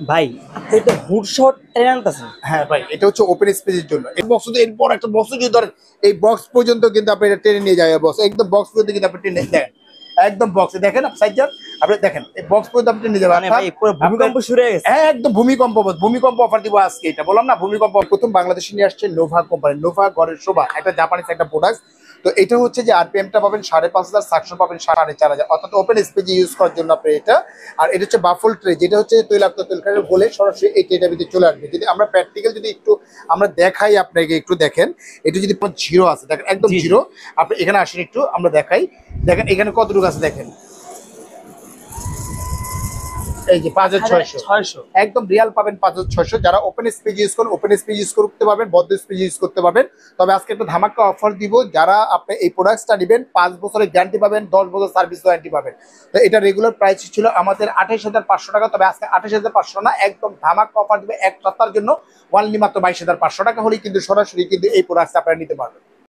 ভাই আপনি তো হুড শট টেনে আনতেছেন। হ্যাঁ ভাই, এটা হচ্ছে ওপেন স্পেসের জন্য। এই বক্স তো এরপর একটা বক্স যদি ধরেন, এই বক্স পর্যন্ত কিন্তু আপনি এটা টেনে নিয়ে যাবে। বক্স একদম বক্স পর্যন্ত কিন্তু আপনি টেনে দেখেন, একদম বক্সে দেখেন সাইড আপনি দেখেন, এই বক্স পর্যন্ত আপনি নিয়ে যাবেন মানে অর্থাৎ ভাই পুরো আপনার ভূমিকম্প শুরু হয়ে গেছে। হ্যাঁ একদম ভূমিকম্প অফার দিব আজকে। এটা বললাম না ভূমিকম্প। প্রথম বাংলাদেশে নিয়ে আসছে নোভা কোম্পানি, নোভা ঘরের শোভা, একটা জাপানিজ একটা প্রোডাক্ট। তো এটা হচ্ছে যে আরপিএমটা পাবেন 5,500, সাকশন পাবেন 4,500, অর্থাৎ ওপেন স্পেসে ইউজ করার জন্য আপনি এটা। আর এটা হচ্ছে বাফল ট্রে, যেটা হচ্ছে তৈলাক্ত তেলকারের বলে সরাসরি এই ট্রেটার ভিতরে চলে আসবে। যদি আমরা প্র্যাকটিক্যাল যদি একটু আমরা দেখাই আপনাকে, একটু দেখেন, এটা যদি জিরো আছে দেখেন, একদম জি জি। জিরো। আপনি এখানে আসেন একটু আমরা দেখাই, দেখেন এখানে কতটুকু আছে দেখেন, এই যে 5,600, 6,600। একদম রিয়াল পাবেন 5,600। যারা ওপেন স্পেস ইউজ করেন, ওপেন স্পেস ইউজ করতে পারবেন, বদ্ধ স্পেস ইউজ করতে পারবেন। তবে আজকে একটা ধামাকা অফার দিব, যারা আপনি এই প্রোডাক্টটা নেবেন 5 বছরের গ্যারান্টি পাবেন, 10 বছর সার্ভিস ওয়ারেন্টি পাবেন। তো এটা রেগুলার প্রাইস ছিল আমাদের 28,500 টাকা, তবে আজকে 28,500 না, একদম ধামাকা অফার দিবে এক সপ্তাহের জন্য। ওয়ানলি মাত্র 22,500 টাকা হলেই কিন্তু সরাসরি কিন্তু এই প্রোডাক্ট আপনারা নিতে পারবেন।